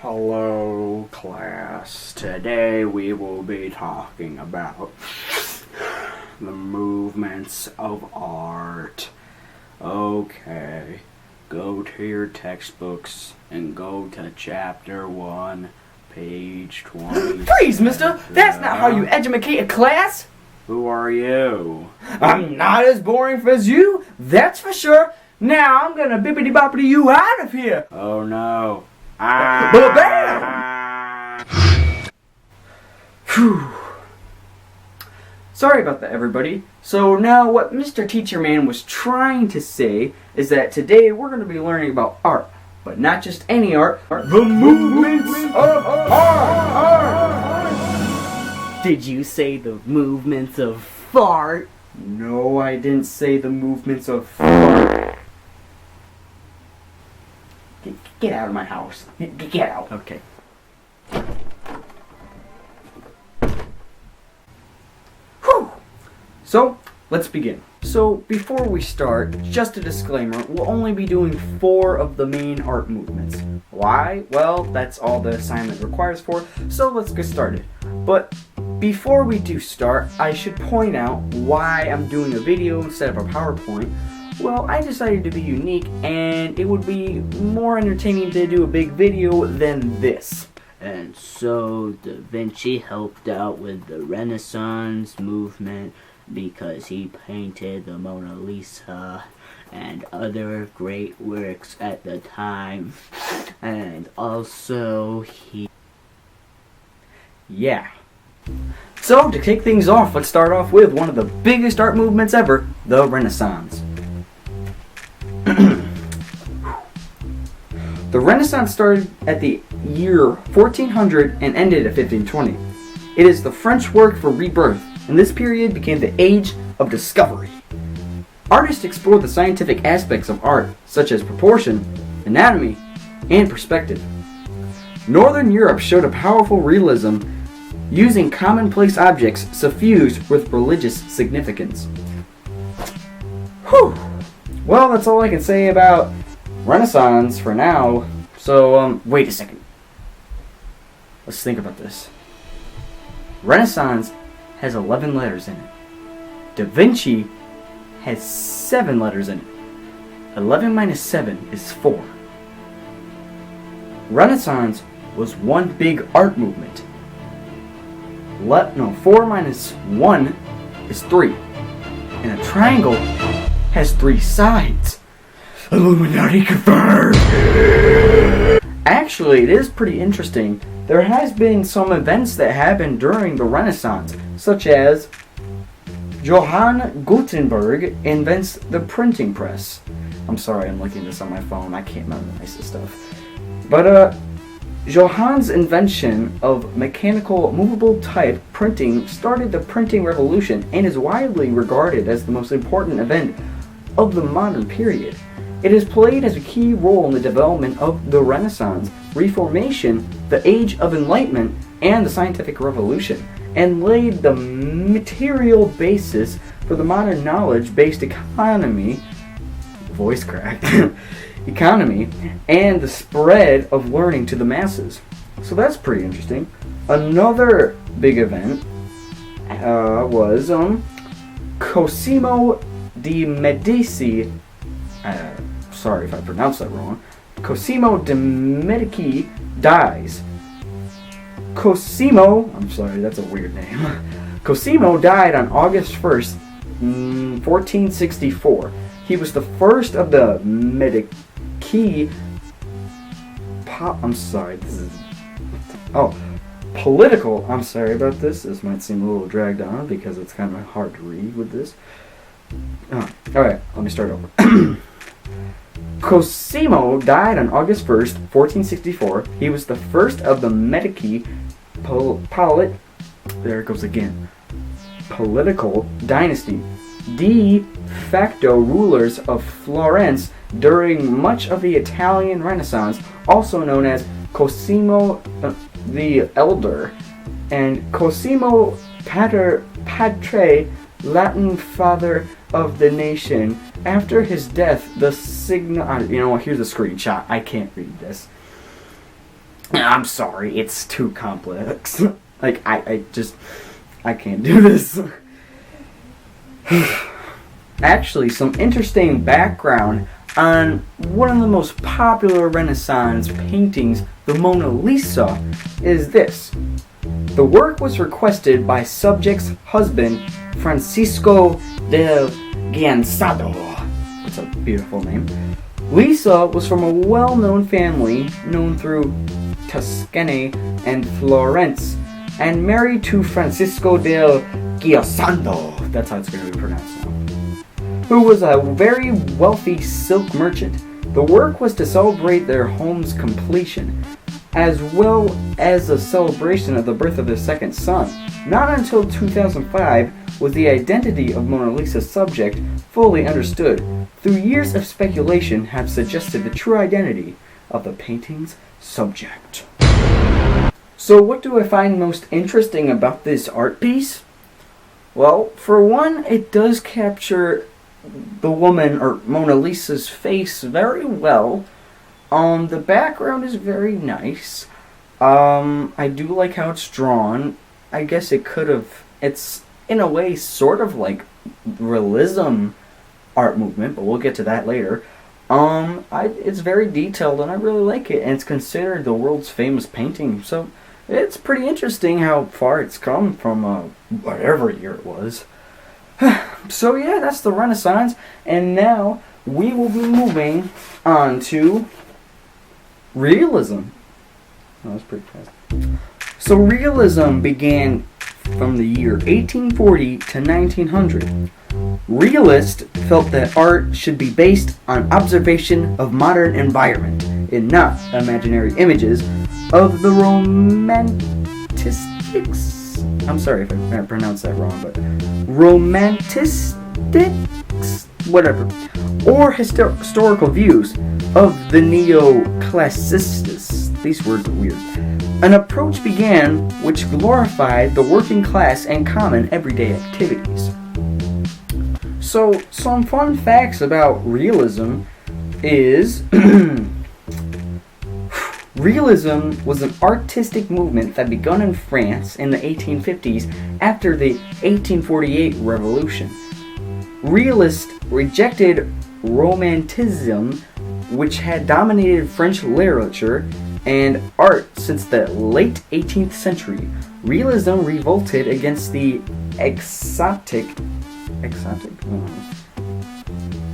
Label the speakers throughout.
Speaker 1: Hello, class. Today we will be talking about the movements of art. Okay, go to your textbooks and go to chapter 1, page 20.
Speaker 2: Freeze, mister! That's not how you educate a class!
Speaker 1: Who are you?
Speaker 2: I'm not as boring as you, that's for sure. Now I'm gonna bippity-boppity you out of here.
Speaker 1: Oh no.
Speaker 2: Bam! Phew. Sorry about that, everybody. So now what Mr. Teacher Man was trying to say is that today we're going to be learning about art. But not just any art. The movements of art!
Speaker 3: Did you say the movements of fart?
Speaker 2: No, I didn't say the movements of fart. Get out of my house. Get out.
Speaker 3: Okay.
Speaker 2: Whew. So, let's begin. So, before we start, just a disclaimer, we'll only be doing 4 of the main art movements. Why? Well, that's all the assignment requires for, so let's get started. But before we do start, I should point out why I'm doing a video instead of a PowerPoint. Well, I decided to be unique, and it would be more entertaining to do a big video than this.
Speaker 3: And so Da Vinci helped out with the Renaissance movement because he painted the Mona Lisa and other great works at the time. And also
Speaker 2: Yeah. So, to kick things off, let's start off with one of the biggest art movements ever, the Renaissance. The Renaissance started at the year 1400 and ended at 1520. It is the French word for rebirth, and this period became the Age of Discovery. Artists explored the scientific aspects of art, such as proportion, anatomy, and perspective. Northern Europe showed a powerful realism, using commonplace objects suffused with religious significance. Whew! Well, that's all I can say about Renaissance for now. So, wait a second. Let's think about this. Renaissance has 11 letters in it. Da Vinci has 7 letters in it. 11 minus 7 is 4. Renaissance was one big art movement. 4 minus 1 is 3. And a triangle has 3 sides. Illuminati confirmed! Actually, it is pretty interesting. There has been some events that happened during the Renaissance, such as Johann Gutenberg invents the printing press. I'm sorry, I'm looking at this on my phone. I can't memorize this stuff. But, Johann's invention of mechanical movable type printing started the printing revolution and is widely regarded as the most important event of the modern period. It has played as a key role in the development of the Renaissance, Reformation, the Age of Enlightenment, and the Scientific Revolution, and laid the material basis for the modern knowledge-based economy, voice crack, economy, and the spread of learning to the masses. So that's pretty interesting. Another big event was Cosimo de Medici. Sorry if I pronounced that wrong. Cosimo de Medici dies. I'm sorry, that's a weird name. Cosimo died on August 1st, 1464. He was the first of the Medici. Political. I'm sorry about this. This might seem a little dragged on because it's kind of hard to read with this. Alright, let me start over. Cosimo died on August 1st, 1464. He was the first of the Medici political dynasty, de facto rulers of Florence during much of the Italian Renaissance, also known as Cosimo the Elder, and Cosimo Patre, Latin father of the nation. After his death, the signal... here's a screenshot. I can't read this. I'm sorry, it's too complex. Like, I can't do this. Actually, some interesting background on one of the most popular Renaissance paintings, the Mona Lisa, is this. The work was requested by subject's husband, Francisco del Giansado. That's a beautiful name. Lisa was from a well-known family known through Tuscany and Florence, and married to Francisco del Giansado, that's how it's going to be pronounced now, who was a very wealthy silk merchant. The work was to celebrate their home's completion, as well as a celebration of the birth of their second son. Not until 2005 was the identity of Mona Lisa's subject fully understood, though years of speculation have suggested the true identity of the painting's subject. So what do I find most interesting about this art piece? Well, for one, it does capture the woman, or Mona Lisa's face, very well. The background is very nice. I do like how it's drawn. I guess it's in a way sort of like realism art movement, but we'll get to that later. It's very detailed and I really like it, and it's considered the world's famous painting, so it's pretty interesting how far it's come from whatever year it was. So yeah, that's the Renaissance, and now we will be moving on to Realism. Oh, that's pretty fast. So Realism began from the year 1840 to 1900. Realists felt that art should be based on observation of modern environment and not imaginary images of the romantics. I'm sorry if I pronounced that wrong, but romantics, whatever, or historical views of the neoclassicists. These words are weird. An approach began which glorified the working class and common everyday activities. So, some fun facts about realism is Realism was an artistic movement that began in France in the 1850s after the 1848 Revolution. Realists rejected Romanticism, which had dominated French literature and art since the late 18th century. Realism revolted against the exotic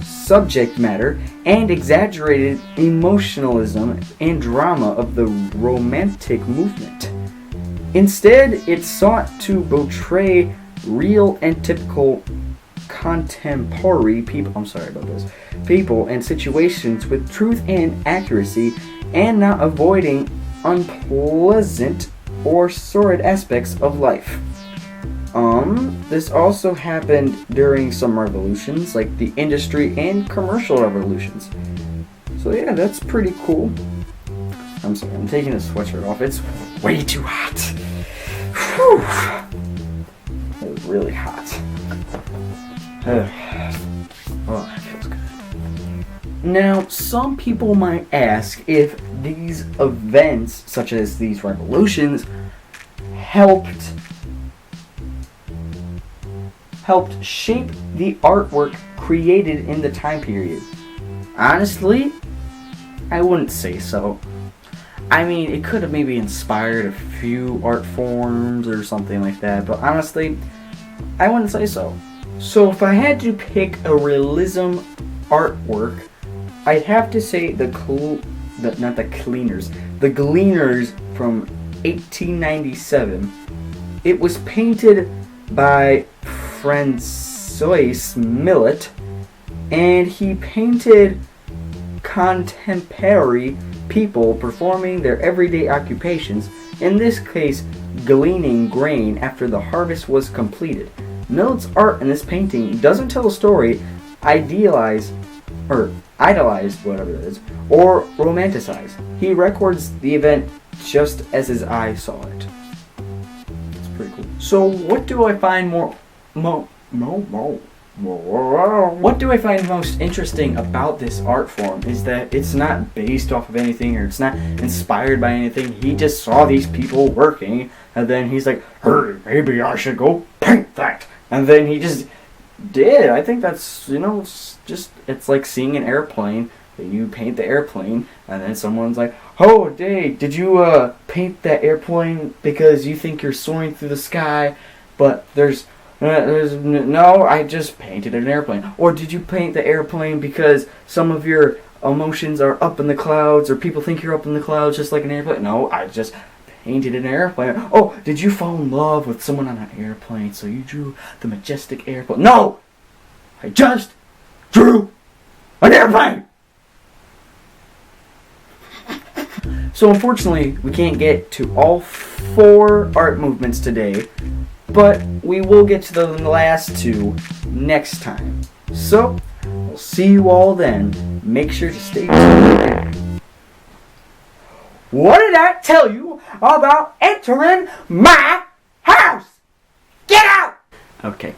Speaker 2: subject matter and exaggerated emotionalism and drama of the Romantic movement. Instead, it sought to portray real and typical contemporary people and situations with truth and accuracy, and not avoiding unpleasant or sordid aspects of life. This also happened during some revolutions, like the industry and commercial revolutions. So yeah, that's pretty cool. I'm sorry, I'm taking this sweatshirt off. It's way too hot. Whew. It was really hot. Oh, that feels good. Now, some people might ask if these events, such as these revolutions, helped shape the artwork created in the time period. Honestly, I wouldn't say so. I mean, it could have maybe inspired a few art forms or something like that, but honestly, I wouldn't say so. So if I had to pick a realism artwork, I'd have to say the Gleaners from 1897. It was painted by Francois Millet, and he painted contemporary people performing their everyday occupations, in this case gleaning grain after the harvest was completed. Millet's art in this painting doesn't tell a story, idealize whatever it is, or romanticize. He records the event just as his eye saw it. It's pretty cool. So what do I find What do I find most interesting about this art form is that it's not based off of anything or it's not inspired by anything. He just saw these people working and then he's like, hey, maybe I should go paint that. And then he just did. I think that's, it's like seeing an airplane. You paint the airplane and then someone's like, oh, Dave, did you paint that airplane because you think you're soaring through the sky, but no, I just painted an airplane. Or did you paint the airplane because some of your emotions are up in the clouds, or people think you're up in the clouds just like an airplane? No, I just painted an airplane. Oh, did you fall in love with someone on an airplane, so you drew the majestic airplane? No! I just drew an airplane! So unfortunately, we can't get to all 4 art movements today, but we will get to the last 2 next time. So, we'll see you all then. Make sure to stay tuned. What did I tell you about entering my house? Get out! Okay.